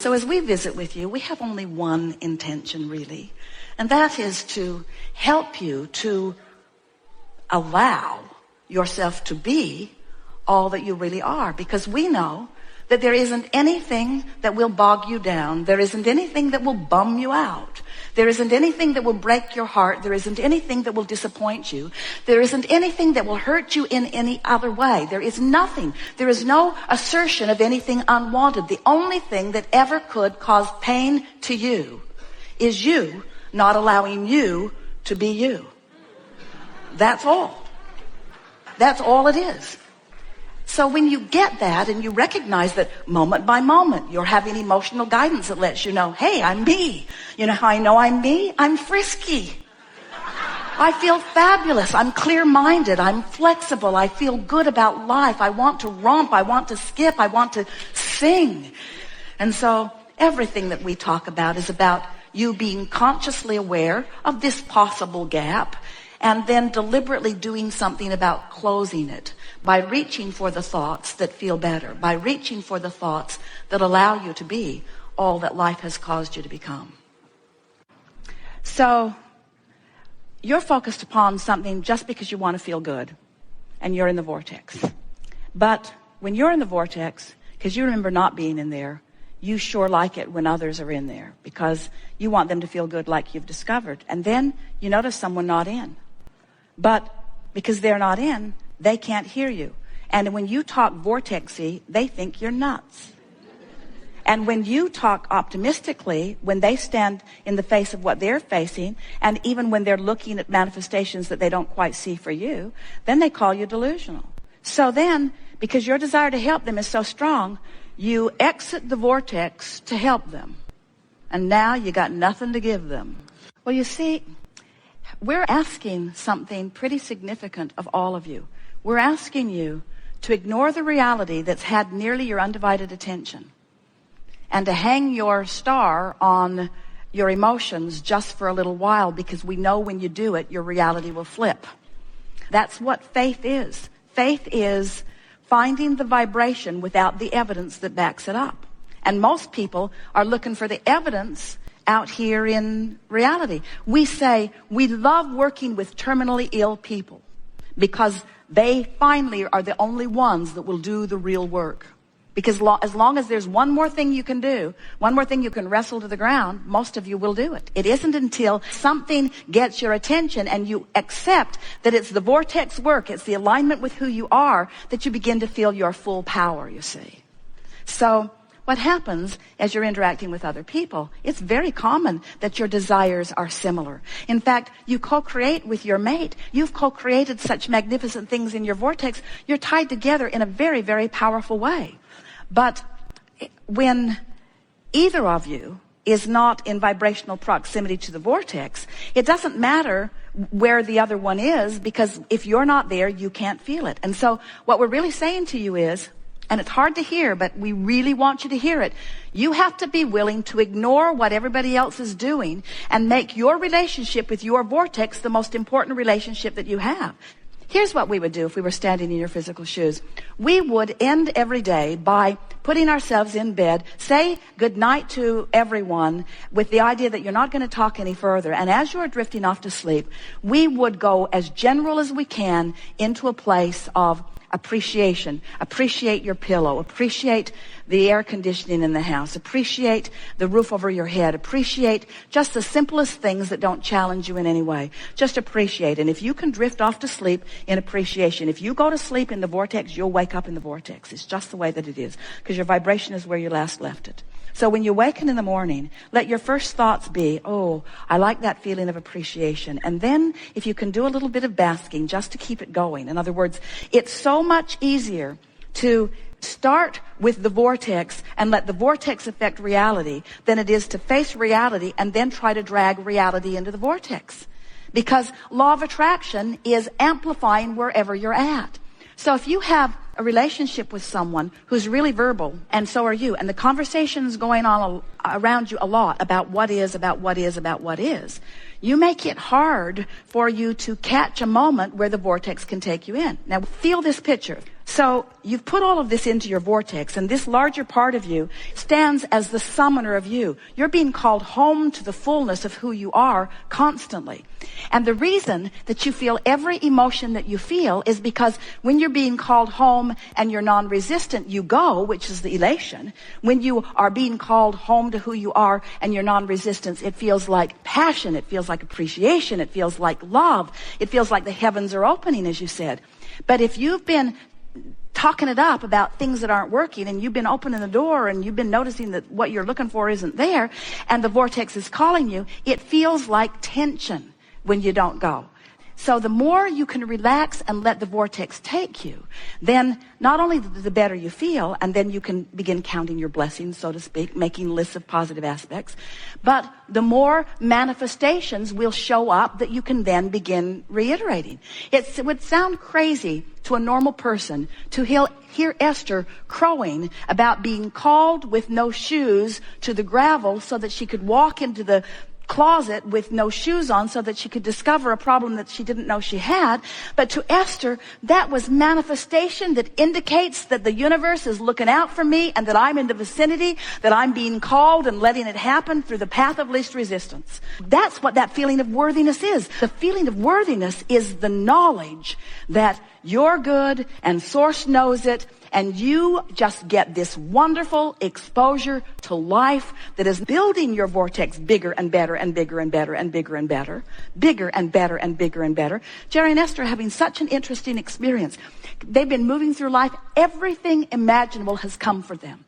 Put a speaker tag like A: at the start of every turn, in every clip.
A: So as we visit with you, we have only one intention really, and that is to help you to allow yourself to be all that you really are, because we know that there isn't anything that will bog you down. There isn't anything that will bum you out. There isn't anything that will break your heart. There isn't anything that will disappoint you. There isn't anything that will hurt you in any other way. There is nothing. There is no assertion of anything unwanted. The only thing that ever could cause pain to you is you not allowing you to be you. That's all. That's all it is. So when you get that and you recognize that moment by moment you're having emotional guidance that lets you know, hey, I'm me. You know how I know I'm me? I'm frisky. I feel fabulous. I'm clear-minded. I'm flexible. I feel good about life. I want to romp. I want to skip. I want to sing. And so everything that we talk about is about you being consciously aware of this possible gap and then deliberately doing something about closing it by reaching for the thoughts that feel better, by reaching for the thoughts that allow you to be all that life has caused you to become. So you're focused upon something just because you want to feel good, and you're in the vortex. But when you're in the vortex, because you remember not being in there, you sure like it when others are in there, because you want them to feel good like you've discovered. And then you notice someone not in. But because they're not in, they can't hear you. And when you talk vortexy, they think you're nuts. And when you talk optimistically, when they stand in the face of what they're facing, and even when they're looking at manifestations that they don't quite see for you, then they call you delusional. So then, because your desire to help them is so strong, you exit the vortex to help them. And now you got nothing to give them. Well, you see, we're asking something pretty significant of all of you. We're asking you to ignore the reality that's had nearly your undivided attention and to hang your star on your emotions just for a little while, because we know when you do it, your reality will flip. That's what faith is. Faith is finding the vibration without the evidence that backs it up. And most people are looking for the evidence out here in reality. We say we love working with terminally ill people because they finally are the only ones that will do the real work. Because as long as there's one more thing you can do, one more thing you can wrestle to the ground, most of you will do it. It isn't until something gets your attention and you accept that it's the vortex work, it's the alignment with who you are, that you begin to feel your full power, you see. So what happens as you're interacting with other people, it's very common that your desires are similar. In fact, you co-create with your mate. You've co-created such magnificent things in your vortex. You're tied together in a very, very powerful way. But when either of you is not in vibrational proximity to the vortex, it doesn't matter where the other one is, because if you're not there, you can't feel it. And so what we're really saying to you is, and it's hard to hear, but we really want you to hear it, you have to be willing to ignore what everybody else is doing and make your relationship with your vortex the most important relationship that you have. Here's what we would do if we were standing in your physical shoes. We would end every day by putting ourselves in bed, say good night to everyone with the idea that you're not going to talk any further. And as you're drifting off to sleep, we would go as general as we can into a place of appreciation. Appreciate your pillow. Appreciate the air conditioning in the house. Appreciate the roof over your head. Appreciate just the simplest things that don't challenge you in any way. Just appreciate. And if you can drift off to sleep in appreciation, if you go to sleep in the vortex, you'll wake up in the vortex. It's just the way that it is, because your vibration is where you last left it. So when you waken in the morning, let your first thoughts be, oh, I like that feeling of appreciation. And then if you can do a little bit of basking just to keep it going. In other words, it's so much easier to start with the vortex and let the vortex affect reality than it is to face reality and then try to drag reality into the vortex. Because law of attraction is amplifying wherever you're at. So if you have a relationship with someone who's really verbal, and so are you, and the conversation's going on around you a lot about what is, you make it hard for you to catch a moment where the vortex can take you in. Now feel this picture. So you've put all of this into your vortex, and this larger part of you stands as the summoner of you. You're being called home to the fullness of who you are constantly. And the reason that you feel every emotion that you feel is because when you're being called home and you're non-resistant, you go, which is the elation. When you are being called home to who you are and you're non-resistance, it feels like passion, it feels like appreciation, it feels like love, it feels like the heavens are opening, as you said. But if you've been talking it up about things that aren't working, and you've been opening the door and you've been noticing that what you're looking for isn't there, and the vortex is calling you, it feels like tension when you don't go. So the more you can relax and let the vortex take you, then not only the better you feel, and then you can begin counting your blessings, so to speak, making lists of positive aspects, but the more manifestations will show up that you can then begin reiterating. It would sound crazy to a normal person to hear Esther crowing about being called with no shoes to the gravel so that she could walk into the closet with no shoes on so that she could discover a problem that she didn't know she had. But to Esther, that was manifestation that indicates that the universe is looking out for me and that I'm in the vicinity, that I'm being called and letting it happen through the path of least resistance. That's what that feeling of worthiness is. The feeling of worthiness is the knowledge that you're good and Source knows it, and you just get this wonderful exposure to life that is building your vortex bigger and better and bigger and better and bigger and better, bigger and better and bigger and better. Jerry and Esther are having such an interesting experience. They've been moving through life. Everything imaginable has come for them.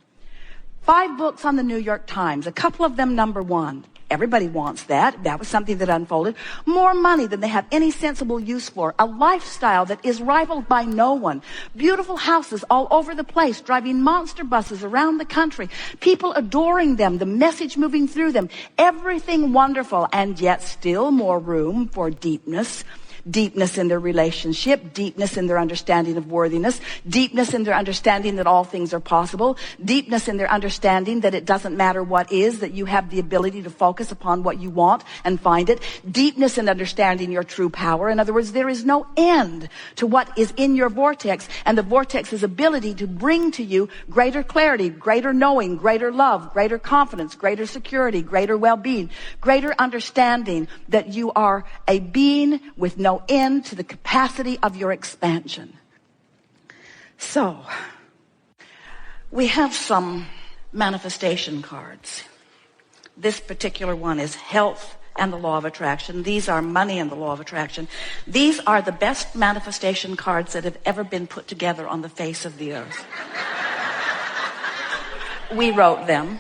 A: 5 books on the New York Times, a couple of them #1. Everybody wants that. That was something that unfolded. More money than they have any sensible use for. A lifestyle that is rivaled by no one. Beautiful houses all over the place. Driving monster buses around the country. People adoring them. The message moving through them. Everything wonderful. And yet still more room for deepness. Deepness in their relationship, deepness in their understanding of worthiness, deepness in their understanding that all things are possible, deepness in their understanding that it doesn't matter what is, that you have the ability to focus upon what you want and find it, deepness in understanding your true power. In other words, there is no end to what is in your vortex, and the vortex's ability to bring to you greater clarity, greater knowing, greater love, greater confidence, greater security, greater well-being, greater understanding that you are a being with no end to the capacity of your expansion. So, we have some manifestation cards. This particular one is health and the law of attraction. These are money and the law of attraction. These are the best manifestation cards that have ever been put together on the face of the earth. We wrote them.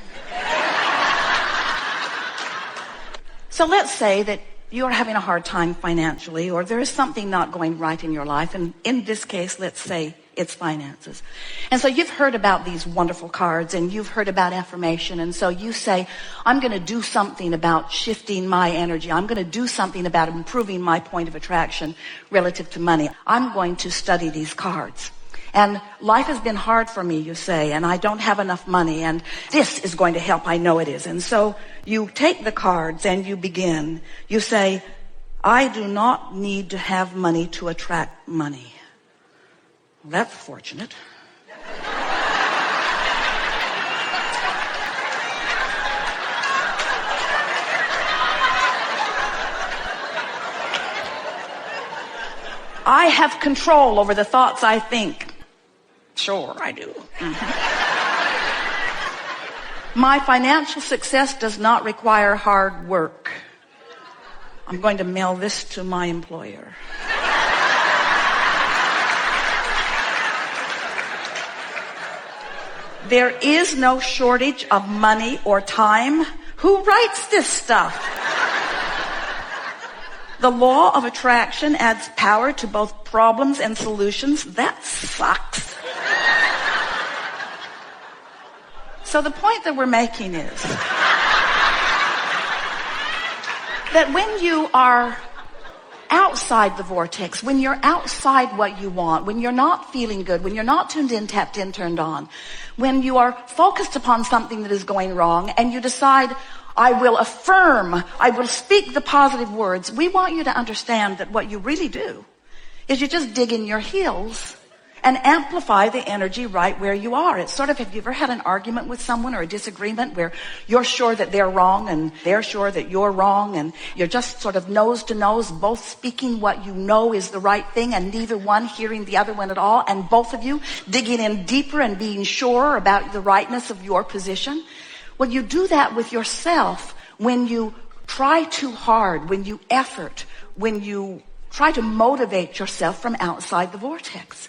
A: So let's say that you're having a hard time financially, or there is something not going right in your life. And in this case, let's say it's finances. And so you've heard about these wonderful cards, and you've heard about affirmation. And so you say, I'm going to do something about shifting my energy. I'm going to do something about improving my point of attraction relative to money. I'm going to study these cards. And life has been hard for me, you say, and I don't have enough money, and this is going to help. I know it is. And so you take the cards and you begin. You say, I do not need to have money to attract money. Well, that's fortunate. I have control over the thoughts I think. Sure, I do. My financial success does not require hard work. I'm going to mail this to my employer. There is no shortage of money or time. Who writes this stuff? The law of attraction adds power to both problems and solutions. That sucks. So the point that we're making is that when you are outside the vortex, when you're outside what you want, when you're not feeling good, when you're not tuned in, tapped in, turned on, when you are focused upon something that is going wrong and you decide, I will affirm, I will speak the positive words, we want you to understand that what you really do is you just dig in your heels and amplify the energy right where you are. It's sort of, have you ever had an argument with someone or a disagreement where you're sure that they're wrong and they're sure that you're wrong, and you're just sort of nose to nose, both speaking what you know is the right thing and neither one hearing the other one at all, and both of you digging in deeper and being sure about the rightness of your position? Well, you do that with yourself when you try too hard, when you effort, when you try to motivate yourself from outside the vortex.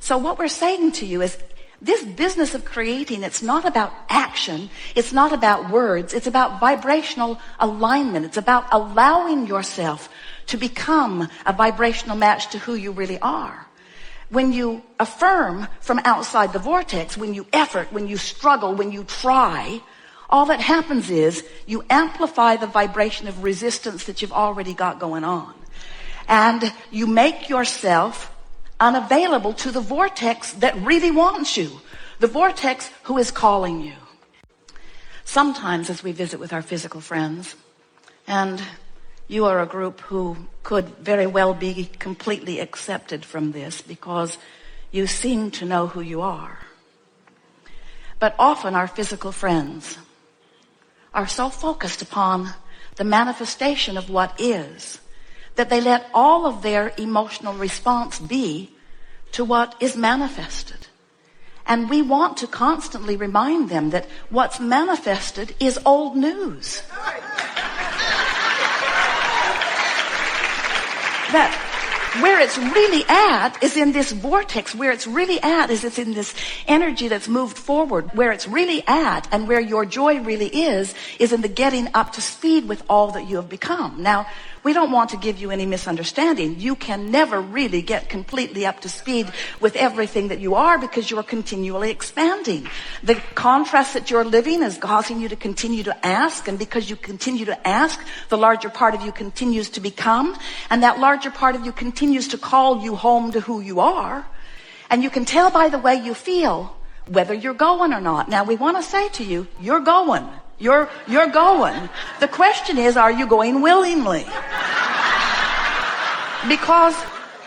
A: So what we're saying to you is, this business of creating, it's not about action, it's not about words, it's about vibrational alignment. It's about allowing yourself to become a vibrational match to who you really are. When you affirm from outside the vortex, when you effort, when you struggle, when you try, all that happens is you amplify the vibration of resistance that you've already got going on. And you make yourself unavailable to the vortex that really wants you, the vortex who is calling you. Sometimes as we visit with our physical friends, and you are a group who could very well be completely accepted from this because you seem to know who you are. But often our physical friends are so focused upon the manifestation of what is, that they let all of their emotional response be to what is manifested. And we want to constantly remind them that what's manifested is old news. That where it's really at is in this vortex. Where it's really at is it's in this energy that's moved forward. Where it's really at and where your joy really is in the getting up to speed with all that you have become. Now, we don't want to give you any misunderstanding. You can never really get completely up to speed with everything that you are because you are continually expanding. The contrast that you're living is causing you to continue to ask, and because you continue to ask, the larger part of you continues to become, and that larger part of you continues to call you home to who you are. And you can tell by the way you feel whether you're going or not. Now, we want to say to you, you're going. You're going. The question is, are you going willingly? Because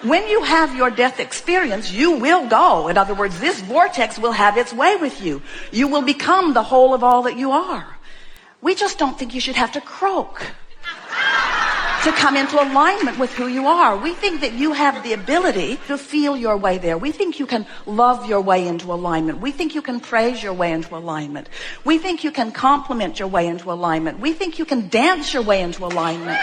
A: when you have your death experience, you will go. In other words, this vortex will have its way with you. You will become the whole of all that you are. We just don't think you should have to croak to come into alignment with who you are. We think that you have the ability to feel your way there. We think you can love your way into alignment. We think you can praise your way into alignment. We think you can compliment your way into alignment. We think you can dance your way into alignment.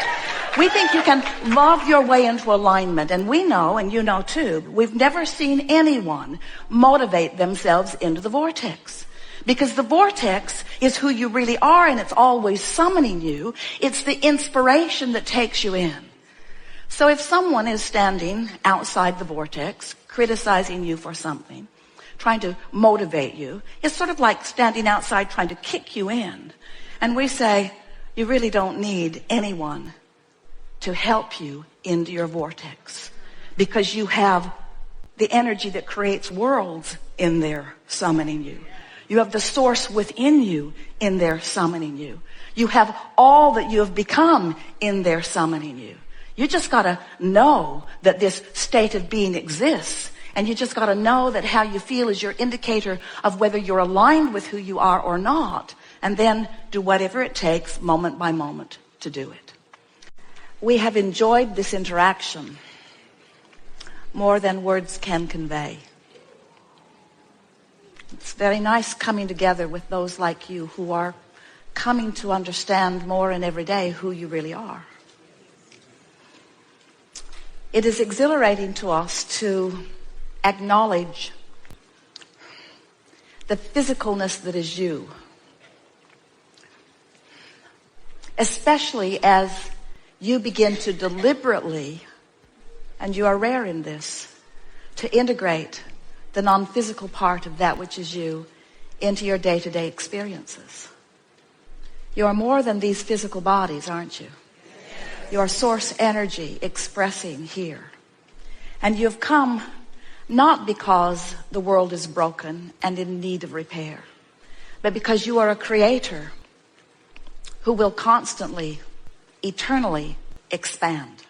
A: We think you can love your way into alignment. And we know, and you know too, we've never seen anyone motivate themselves into the vortex. Because the vortex is who you really are, and it's always summoning you. It's the inspiration that takes you in. So if someone is standing outside the vortex, criticizing you for something, trying to motivate you, it's sort of like standing outside trying to kick you in. And we say, you really don't need anyone to help you into your vortex, because you have the energy that creates worlds in there summoning you. You have the source within you in there summoning you. You have all that you have become in there summoning you. You just got to know that this state of being exists. And you just got to know that how you feel is your indicator of whether you're aligned with who you are or not. And then do whatever it takes moment by moment to do it. We have enjoyed this interaction more than words can convey. It's very nice coming together with those like you who are coming to understand more and every day who you really are. It is exhilarating to us to acknowledge the physicalness that is you, especially as you begin to deliberately, and you are rare in this, to integrate the non-physical part of that which is you into your day-to-day experiences. You are more than these physical bodies, aren't you? You are source energy expressing here. And you've come not because the world is broken and in need of repair, but because you are a creator who will constantly, eternally expand.